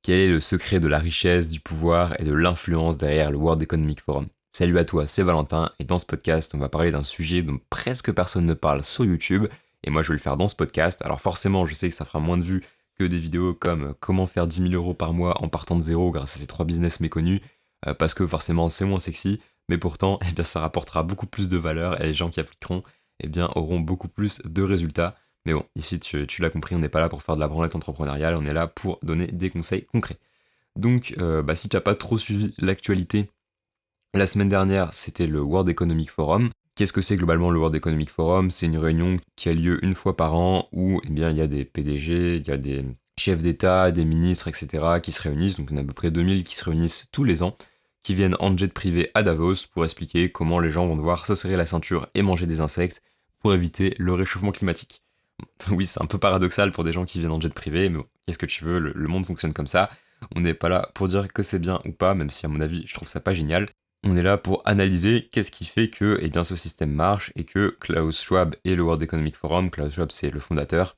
Quel est le secret de la richesse, du pouvoir et de l'influence derrière le World Economic Forum? Salut à toi, c'est Valentin, et dans ce podcast, on va parler d'un sujet dont presque personne ne parle sur YouTube, et moi je vais le faire dans ce podcast. Alors forcément, je sais que ça fera moins de vues que des vidéos comme comment faire 10 000 euros par mois en partant de zéro grâce à ces 3 business méconnus, parce que forcément c'est moins sexy, mais pourtant, eh bien, ça rapportera beaucoup plus de valeur, et les gens qui appliqueront eh bien, auront beaucoup plus de résultats. Mais bon, ici tu l'as compris, on n'est pas là pour faire de la branlette entrepreneuriale, on est là pour donner des conseils concrets. Donc, si tu n'as pas trop suivi l'actualité, la semaine dernière, c'était le World Economic Forum. Qu'est-ce que c'est globalement le World Economic Forum? C'est une réunion qui a lieu une fois par an où eh bien, il y a des PDG, il y a des chefs d'État, des ministres, etc. qui se réunissent. Donc, il y en a à peu près 2000 qui se réunissent tous les ans, qui viennent en jet privé à Davos pour expliquer comment les gens vont devoir se serrer la ceinture et manger des insectes pour éviter le réchauffement climatique. Oui, c'est un peu paradoxal pour des gens qui viennent en jet privé, mais bon, qu'est-ce que tu veux, le monde fonctionne comme ça. On n'est pas là pour dire que c'est bien ou pas, même si à mon avis, je trouve ça pas génial. On est là pour analyser qu'est-ce qui fait que eh bien, ce système marche et que Klaus Schwab et le World Economic Forum, Klaus Schwab c'est le fondateur,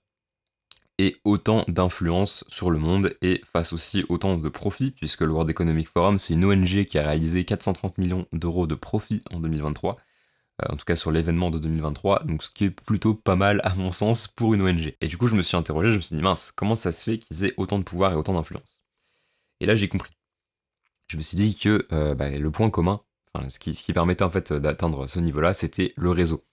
ait autant d'influence sur le monde et fasse aussi autant de profits, puisque le World Economic Forum c'est une ONG qui a réalisé 430 millions d'euros de profits en 2023, en tout cas sur l'événement de 2023, donc ce qui est plutôt pas mal à mon sens pour une ONG. Et du coup je me suis interrogé, je me suis dit mince, comment ça se fait qu'ils aient autant de pouvoir et autant d'influence? Et là j'ai compris. Je me suis dit que le point commun, enfin, ce qui permettait en fait d'atteindre ce niveau-là, c'était le réseau.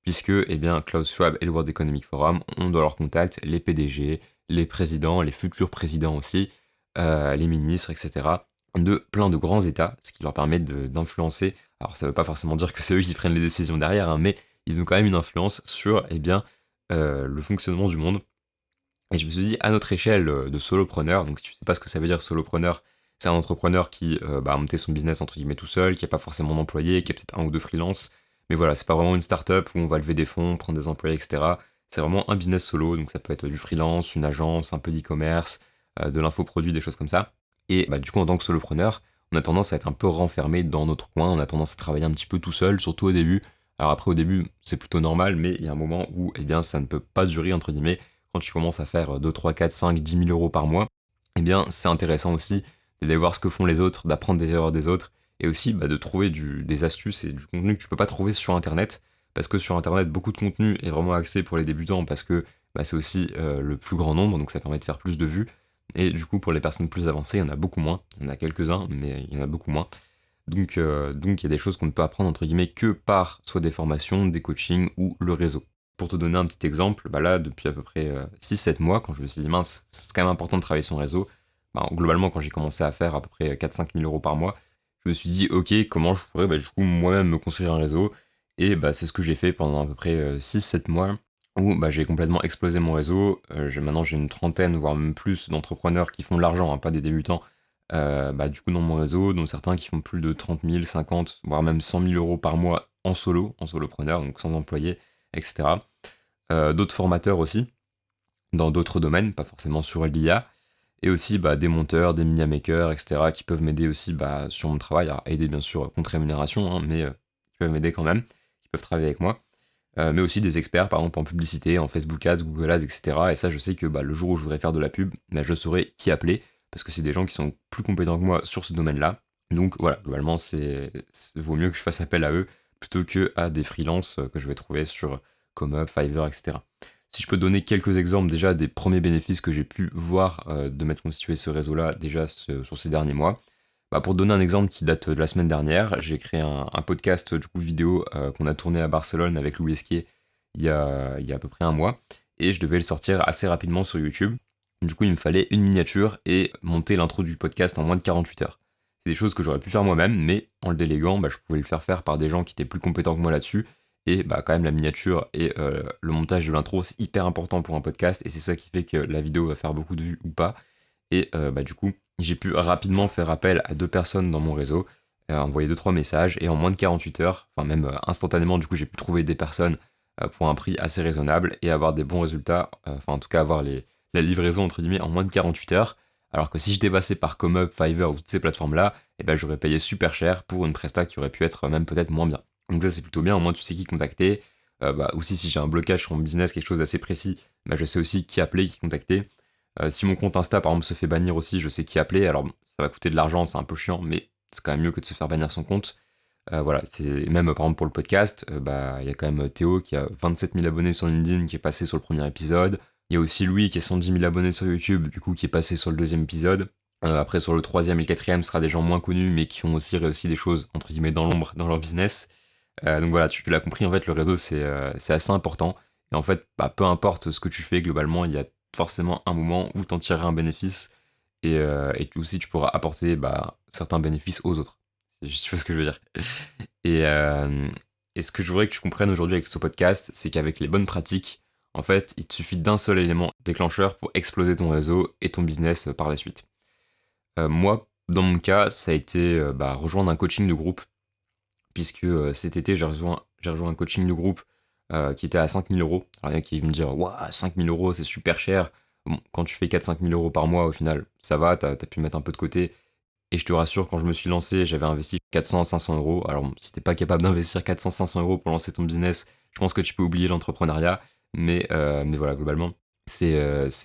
Puisque eh bien, Klaus Schwab et le World Economic Forum ont dans leur contact les PDG, les présidents, les futurs présidents aussi, les ministres, etc. de plein de grands États, ce qui leur permet d'influencer. Alors ça ne veut pas forcément dire que c'est eux qui prennent les décisions derrière, hein, mais ils ont quand même une influence sur eh bien, le fonctionnement du monde. Et je me suis dit, à notre échelle de solopreneur, donc si tu sais pas ce que ça veut dire solopreneur, c'est un entrepreneur qui a monté son business entre guillemets tout seul, qui a pas forcément d'employés, qui a peut-être un ou deux freelances, mais voilà, c'est pas vraiment une startup où on va lever des fonds, prendre des employés, etc. C'est vraiment un business solo, donc ça peut être du freelance, une agence, un peu d'e-commerce, de l'infoproduit, des choses comme ça. Et du coup, en tant que solopreneur, on a tendance à être un peu renfermé dans notre coin, on a tendance à travailler un petit peu tout seul, surtout au début. Alors après, au début, c'est plutôt normal, mais il y a un moment où eh bien, ça ne peut pas durer, entre guillemets, quand tu commences à faire 2, 3, 4, 5, 10 000 euros par mois, eh bien, c'est intéressant aussi d'aller voir ce que font les autres, d'apprendre des erreurs des autres, et aussi de trouver des astuces et du contenu que tu peux pas trouver sur Internet, parce que sur Internet, beaucoup de contenu est vraiment axé pour les débutants, parce que c'est aussi le plus grand nombre, donc ça permet de faire plus de vues, et du coup, pour les personnes plus avancées, il y en a beaucoup moins. Il y en a quelques-uns, mais il y en a beaucoup moins. Donc il y a des choses qu'on ne peut apprendre entre guillemets que par soit des formations, des coachings ou le réseau. Pour te donner un petit exemple, là depuis à peu près 6-7 mois, quand je me suis dit mince, c'est quand même important de travailler son réseau, globalement quand j'ai commencé à faire à peu près 4-5 000 euros par mois, je me suis dit ok, comment je pourrais du coup moi-même me construire un réseau, et c'est ce que j'ai fait pendant à peu près 6-7 mois, où j'ai complètement explosé mon réseau. Maintenant j'ai une trentaine, voire même plus d'entrepreneurs qui font de l'argent, hein, pas des débutants, du coup dans mon réseau, dont certains qui font plus de 30 000, 50, voire même 100 000 euros par mois en solo, en solopreneur, donc sans employé, etc. D'autres formateurs aussi, dans d'autres domaines, pas forcément sur l'IA, et aussi des monteurs, des media makers, etc., qui peuvent m'aider aussi sur mon travail, alors aider bien sûr contre rémunération, hein, mais qui peuvent m'aider quand même, qui peuvent travailler avec moi. Mais aussi des experts, par exemple en publicité, en Facebook Ads, Google Ads, etc. Et ça, je sais que le jour où je voudrais faire de la pub, je saurais qui appeler, parce que c'est des gens qui sont plus compétents que moi sur ce domaine-là. Donc voilà, globalement, vaut mieux que je fasse appel à eux plutôt que à des freelances que je vais trouver sur ComeUp, Fiverr, etc. Si je peux donner quelques exemples déjà des premiers bénéfices que j'ai pu voir de m'être constitué ce réseau-là déjà sur ces derniers mois. Pour donner un exemple qui date de la semaine dernière, j'ai créé un podcast du coup vidéo qu'on a tourné à Barcelone avec Louis Esquier il y a à peu près un mois, et je devais le sortir assez rapidement sur YouTube. Du coup, il me fallait une miniature et monter l'intro du podcast en moins de 48 heures. C'est des choses que j'aurais pu faire moi-même, mais en le déléguant, je pouvais le faire par des gens qui étaient plus compétents que moi là-dessus. Et quand même, la miniature et le montage de l'intro, c'est hyper important pour un podcast, et c'est ça qui fait que la vidéo va faire beaucoup de vues ou pas. Et du coup, j'ai pu rapidement faire appel à 2 personnes dans mon réseau, envoyer 2-3 messages, et en moins de 48 heures, enfin même instantanément, du coup, j'ai pu trouver des personnes pour un prix assez raisonnable et avoir des bons résultats, enfin en tout cas avoir la livraison entre guillemets en moins de 48 heures. Alors que si j'étais passé par ComeUp, Fiverr ou toutes ces plateformes-là, j'aurais payé super cher pour une presta qui aurait pu être même peut-être moins bien. Donc ça c'est plutôt bien, au moins tu sais qui contacter. Aussi si j'ai un blocage sur mon business, quelque chose d'assez précis, je sais aussi qui appeler, qui contacter. Si mon compte Insta, par exemple, se fait bannir aussi, je sais qui appeler. Alors, ça va coûter de l'argent, c'est un peu chiant, mais c'est quand même mieux que de se faire bannir son compte. Voilà, c'est même par exemple pour le podcast, il y a quand même Théo qui a 27 000 abonnés sur LinkedIn qui est passé sur le premier épisode. Il y a aussi Louis qui a 110 000 abonnés sur YouTube, du coup qui est passé sur le deuxième épisode. Après sur le troisième et le quatrième, ce sera des gens moins connus mais qui ont aussi réussi des choses entre guillemets dans l'ombre dans leur business. Donc voilà, tu l'as compris, en fait le réseau c'est assez important. Et en fait, peu importe ce que tu fais, globalement, il y a forcément un moment où tu en tireras un bénéfice et aussi tu pourras apporter certains bénéfices aux autres. Tu vois ce que je veux dire. Et, euh, et ce que je voudrais que tu comprennes aujourd'hui avec ce podcast, c'est qu'avec les bonnes pratiques, en fait, il te suffit d'un seul élément déclencheur pour exploser ton réseau et ton business par la suite. Moi, dans mon cas, ça a été rejoindre un coaching de groupe, puisque cet été, j'ai rejoint un coaching de groupe qui était à 5 000 euros. Alors, il y en a qui vont me dire, waouh, 5 000 euros, c'est super cher. Bon, quand tu fais 4-5 000 euros par mois, au final, ça va, t'as pu mettre un peu de côté. Et je te rassure, quand je me suis lancé, j'avais investi 400-500 euros. Alors, bon, si t'es pas capable d'investir 400-500 euros pour lancer ton business, je pense que tu peux oublier l'entrepreneuriat. Mais voilà, globalement, c'est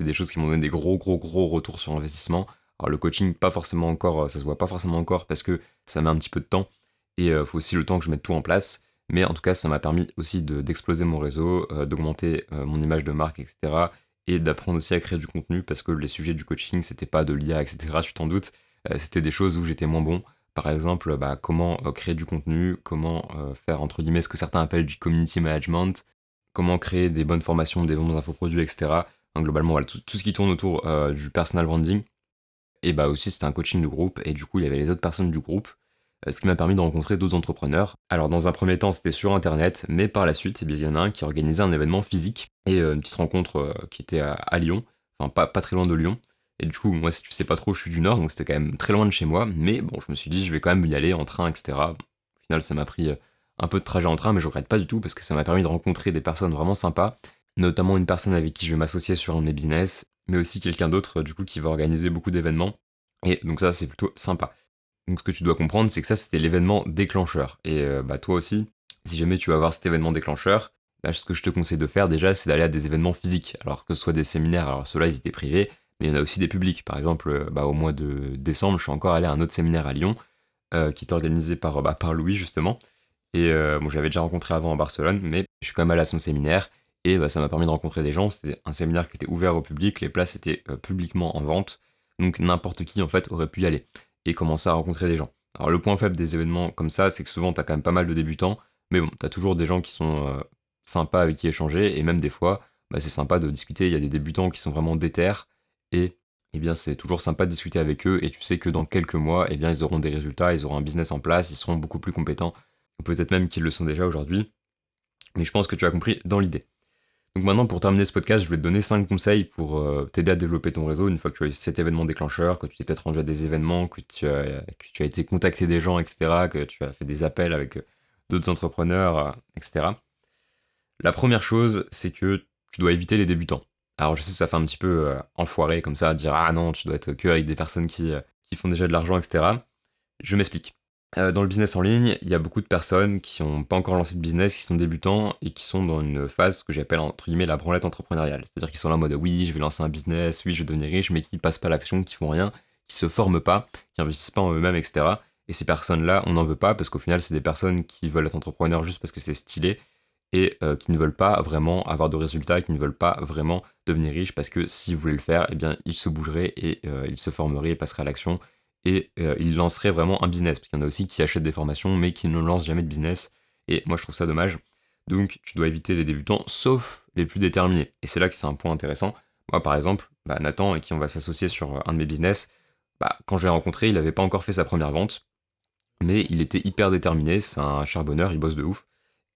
des choses qui m'ont donné des gros, gros, gros retours sur investissement. Alors, le coaching, pas forcément encore, ça se voit pas forcément encore parce que ça met un petit peu de temps. Et il faut aussi le temps que je mette tout en place. Mais en tout cas, ça m'a permis aussi d'exploser mon réseau, d'augmenter mon image de marque, etc. Et d'apprendre aussi à créer du contenu parce que les sujets du coaching, c'était pas de l'IA, etc. Tu t'en doutes. C'était des choses où j'étais moins bon. Par exemple, comment créer du contenu, comment faire entre guillemets ce que certains appellent du community management, comment créer des bonnes formations, des bons infoproduits, etc. Donc, globalement, voilà, tout ce qui tourne autour du personal branding. Et aussi, c'était un coaching de groupe, et du coup, il y avait les autres personnes du groupe, ce qui m'a permis de rencontrer d'autres entrepreneurs. Alors, dans un premier temps, c'était sur Internet, mais par la suite, il y en a un qui organisait un événement physique, et une petite rencontre qui était à Lyon, enfin, pas très loin de Lyon. Et du coup, moi, si tu sais pas trop, je suis du Nord, donc c'était quand même très loin de chez moi, mais bon, je me suis dit, je vais quand même y aller en train, etc. Au final, ça m'a pris un peu de trajet en train, mais je regrette pas du tout, parce que ça m'a permis de rencontrer des personnes vraiment sympas, notamment une personne avec qui je vais m'associer sur un de mes business, mais aussi quelqu'un d'autre, du coup, qui va organiser beaucoup d'événements. Et donc ça, c'est plutôt sympa. Donc ce que tu dois comprendre, c'est que ça, c'était l'événement déclencheur. Et toi aussi, si jamais tu vas avoir cet événement déclencheur, ce que je te conseille de faire déjà, c'est d'aller à des événements physiques. Alors que ce soit des séminaires, alors ceux-là, ils étaient privés, mais il y en a aussi des publics. Par exemple, au mois de décembre, je suis encore allé à un autre séminaire à Lyon, qui était organisé par Louis, justement. Et bon, j'avais déjà rencontré avant à Barcelone, mais je suis quand même allé à son séminaire, et ça m'a permis de rencontrer des gens. C'était un séminaire qui était ouvert au public, les places étaient publiquement en vente, donc n'importe qui en fait aurait pu y aller et commencer à rencontrer des gens. Alors le point faible des événements comme ça, c'est que souvent t'as quand même pas mal de débutants, mais bon, t'as toujours des gens qui sont sympas avec qui échanger, et même des fois, c'est sympa de discuter. Il y a des débutants qui sont vraiment déter, et eh bien c'est toujours sympa de discuter avec eux, et tu sais que dans quelques mois, eh bien ils auront des résultats, ils auront un business en place, ils seront beaucoup plus compétents, ou peut-être même qu'ils le sont déjà aujourd'hui. Mais je pense que tu as compris dans l'idée. Donc maintenant, pour terminer ce podcast, je vais te donner 5 conseils pour t'aider à développer ton réseau une fois que tu as eu cet événement déclencheur, que tu t'es peut-être rendu à des événements, que tu as été contacté des gens, etc., que tu as fait des appels avec d'autres entrepreneurs, etc. La première chose, c'est que tu dois éviter les débutants. Alors je sais, ça fait un petit peu enfoiré comme ça, dire ah non, tu dois être que avec des personnes qui font déjà de l'argent, etc. Je m'explique. Dans le business en ligne, il y a beaucoup de personnes qui n'ont pas encore lancé de business, qui sont débutants et qui sont dans une phase que j'appelle entre guillemets la branlette entrepreneuriale. C'est-à-dire qu'ils sont là en mode oui, je vais lancer un business, oui, je vais devenir riche, mais qui ne passent pas à l'action, qui font rien, qui se forment pas, qui investissent pas en eux-mêmes, etc. Et ces personnes-là, on n'en veut pas parce qu'au final, c'est des personnes qui veulent être entrepreneurs juste parce que c'est stylé et qui ne veulent pas vraiment avoir de résultats, qui ne veulent pas vraiment devenir riches parce que s'ils voulaient le faire, eh bien, ils se bougeraient et ils se formeraient et passeraient à l'action et ils lanceraient vraiment un business. Parce qu'il y en a aussi qui achètent des formations mais qui ne lancent jamais de business. Et moi, je trouve ça dommage. Donc, tu dois éviter les débutants, sauf les plus déterminés. Et c'est là que c'est un point intéressant. Moi, par exemple, Nathan, et qui on va s'associer sur un de mes business, quand je l'ai rencontré, il n'avait pas encore fait sa première vente, mais il était hyper déterminé. C'est un charbonneur, il bosse de ouf.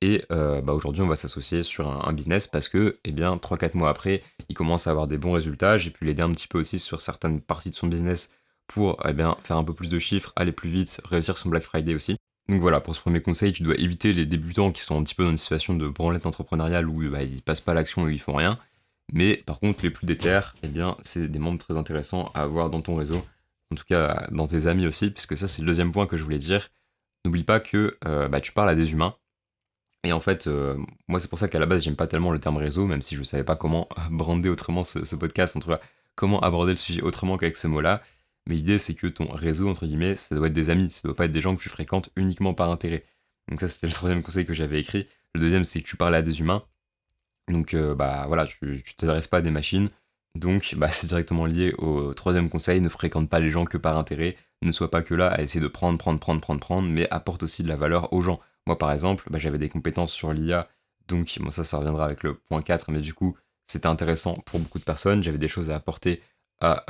Et aujourd'hui, on va s'associer sur un business parce que, 3-4 mois après, il commence à avoir des bons résultats. J'ai pu l'aider un petit peu aussi sur certaines parties de son business pour faire un peu plus de chiffres, aller plus vite, réussir son Black Friday aussi. Donc voilà, pour ce premier conseil, tu dois éviter les débutants qui sont un petit peu dans une situation de branlette entrepreneuriale où ils passent pas à l'action et ils font rien. Mais par contre, les plus déter, c'est des membres très intéressants à avoir dans ton réseau, en tout cas dans tes amis aussi, puisque ça, c'est le deuxième point que je voulais dire. N'oublie pas que tu parles à des humains. Et en fait, moi, c'est pour ça qu'à la base, j'aime pas tellement le terme réseau, même si je savais pas comment brander autrement ce podcast. En tout cas, comment aborder le sujet autrement qu'avec ce mot-là. Mais l'idée, c'est que ton réseau, entre guillemets, ça doit être des amis, ça doit pas être des gens que tu fréquentes uniquement par intérêt. Donc ça, c'était le troisième conseil que j'avais écrit. Le deuxième, c'est que tu parles à des humains. Donc bah voilà, tu t'adresses pas à des machines. Donc bah, c'est directement lié au troisième conseil, ne fréquente pas les gens que par intérêt, ne sois pas que là à essayer de prendre, mais apporte aussi de la valeur aux gens. Moi par exemple, bah, j'avais des compétences sur l'IA, donc bon, ça reviendra avec le point 4, mais du coup c'était intéressant pour beaucoup de personnes, j'avais des choses à apporter à,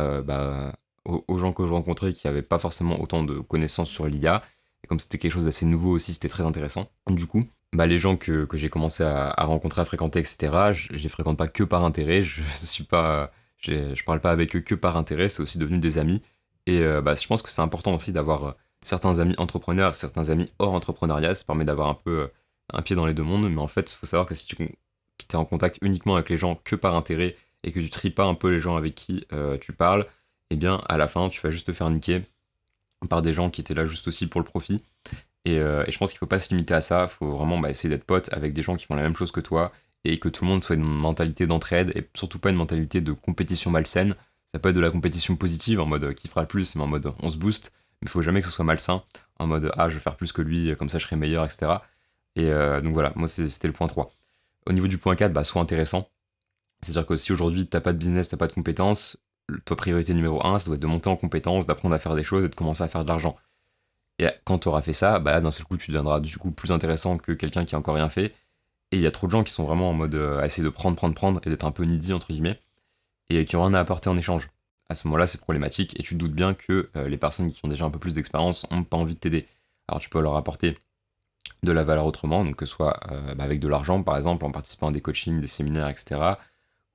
aux gens que je rencontrais qui n'avaient pas forcément autant de connaissances sur l'IA, et comme c'était quelque chose d'assez nouveau aussi, c'était très intéressant. Du coup, bah, les gens que j'ai commencé à rencontrer, à fréquenter, etc., je les fréquente pas que par intérêt, je suis pas, je parle pas avec eux que par intérêt, c'est aussi devenu des amis. Et bah, je pense que c'est important aussi d'avoir certains amis entrepreneurs, certains amis hors entrepreneuriat, ça permet d'avoir un peu un pied dans les deux mondes, mais en fait, il faut savoir que si tu es en contact uniquement avec les gens que par intérêt, et que tu tries pas un peu les gens avec qui tu parles, eh bien, à la fin, tu vas juste te faire niquer par des gens qui étaient là juste aussi pour le profit. Et je pense qu'il faut pas se limiter à ça, il faut vraiment essayer d'être pote avec des gens qui font la même chose que toi et que tout le monde soit une mentalité d'entraide et surtout pas une mentalité de compétition malsaine. Ça peut être de la compétition positive en mode qui fera le plus, mais en mode on se booste, mais il faut jamais que ce soit malsain, en mode ah je vais faire plus que lui, comme ça je serai meilleur, etc. Et donc voilà, moi c'était le point 3. Au niveau du point 4, bah, sois intéressant. C'est-à-dire que si aujourd'hui t'as pas de business, t'as pas de compétences, ta priorité numéro 1, ça doit être de monter en compétences, d'apprendre à faire des choses et de commencer à faire de l'argent. Et quand tu auras fait ça, bah d'un seul coup, tu deviendras du coup plus intéressant que quelqu'un qui a encore rien fait. Et il y a trop de gens qui sont vraiment en mode à essayer de prendre, et d'être un peu needy, entre guillemets, et qui ont rien à apporter en échange. À ce moment-là, c'est problématique, et tu te doutes bien que les personnes qui ont déjà un peu plus d'expérience n'ont pas envie de t'aider. Alors tu peux leur apporter de la valeur autrement, donc que ce soit avec de l'argent, par exemple, en participant à des coachings, des séminaires, etc.,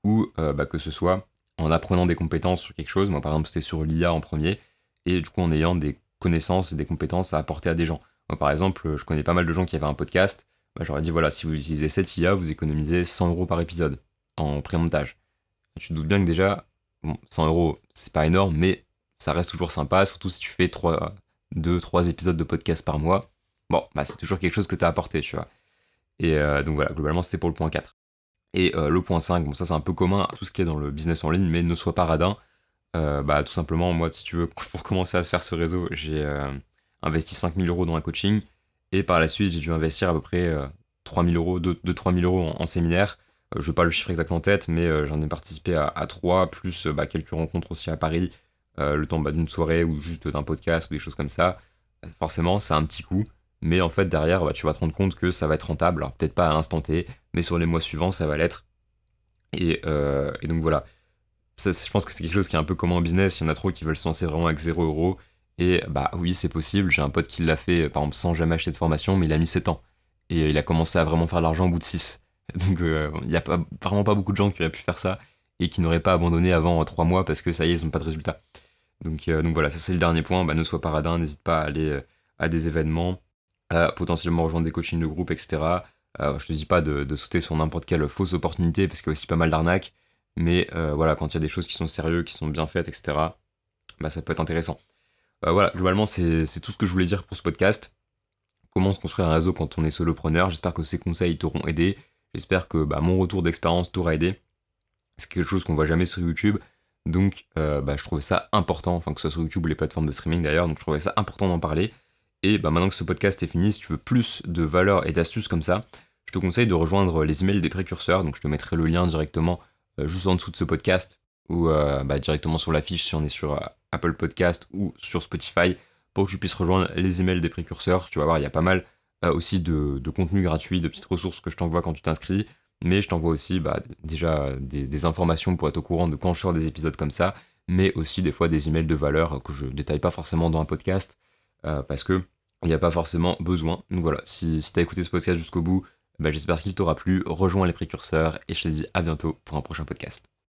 ou que ce soit en apprenant des compétences sur quelque chose. Moi, par exemple, c'était sur l'IA en premier, et du coup, en ayant des connaissances et des compétences à apporter à des gens. Moi, par exemple, je connais pas mal de gens qui avaient un podcast. Bah, j'aurais dit, voilà, si vous utilisez cette IA, vous économisez 100 euros par épisode en pré-montage. Tu te doutes bien que déjà, bon, 100 euros, c'est pas énorme, mais ça reste toujours sympa, surtout si tu fais 2-3 épisodes de podcast par mois. Bon, bah, c'est toujours quelque chose que tu as apporté, tu vois. Et donc voilà, globalement, c'était pour le point 4. Et le point 5, bon, ça c'est un peu commun à tout ce qui est dans le business en ligne, mais ne sois pas radin. Bah, tout simplement, moi, si tu veux, pour commencer à se faire ce réseau, j'ai investi 5000 euros dans un coaching. Et par la suite, j'ai dû investir à peu près 3000 euros, 2-3000 euros en séminaire. Je n'ai pas le chiffre exact en tête, mais j'en ai participé à 3, plus quelques rencontres aussi à Paris, le temps d'une soirée ou juste d'un podcast ou des choses comme ça. Forcément, c'est un petit coup. Mais en fait, derrière, tu vas te rendre compte que ça va être rentable. Alors, peut-être pas à l'instant T, mais sur les mois suivants, ça va l'être. Et donc voilà. Ça, je pense que c'est quelque chose qui est un peu commun en business. Il y en a trop qui veulent se lancer vraiment avec 0 euros. Et bah oui, c'est possible. J'ai un pote qui l'a fait, par exemple, sans jamais acheter de formation, mais il a mis 7 ans. Et il a commencé à vraiment faire de l'argent au bout de 6. Donc il n'y a vraiment pas beaucoup de gens qui auraient pu faire ça et qui n'auraient pas abandonné avant 3 mois parce que ça y est, ils n'ont pas de résultat. Donc voilà, ça c'est le dernier point. Bah, ne sois pas radin, n'hésite pas à aller à des événements, à potentiellement rejoindre des coachings de groupe, etc. Je te dis pas de sauter sur n'importe quelle fausse opportunité parce qu'il y a aussi pas mal d'arnaques. Mais voilà, quand il y a des choses qui sont sérieuses, qui sont bien faites, etc., bah, ça peut être intéressant. Voilà, globalement, c'est tout ce que je voulais dire pour ce podcast. Comment se construire un réseau quand on est solopreneur. J'espère que ces conseils t'auront aidé. J'espère que mon retour d'expérience t'aura aidé. C'est quelque chose qu'on voit jamais sur YouTube. Donc, je trouvais ça important, enfin que ce soit sur YouTube ou les plateformes de streaming d'ailleurs, donc je trouvais ça important d'en parler. Et maintenant que ce podcast est fini, si tu veux plus de valeurs et d'astuces comme ça, je te conseille de rejoindre les emails des précurseurs. Donc, je te mettrai le lien directement juste en dessous de ce podcast ou directement sur la fiche si on est sur Apple Podcast ou sur Spotify pour que tu puisses rejoindre les emails des précurseurs. Tu vas voir, il y a pas mal aussi de contenu gratuit, de petites ressources que je t'envoie quand tu t'inscris. Mais je t'envoie aussi déjà des informations pour être au courant de quand je sors des épisodes comme ça, mais aussi des fois des emails de valeur que je détaille pas forcément dans un podcast parce que il n'y a pas forcément besoin. Donc voilà, si tu as écouté ce podcast jusqu'au bout, j'espère qu'il t'aura plu. Rejoins les précurseurs et je te dis à bientôt pour un prochain podcast.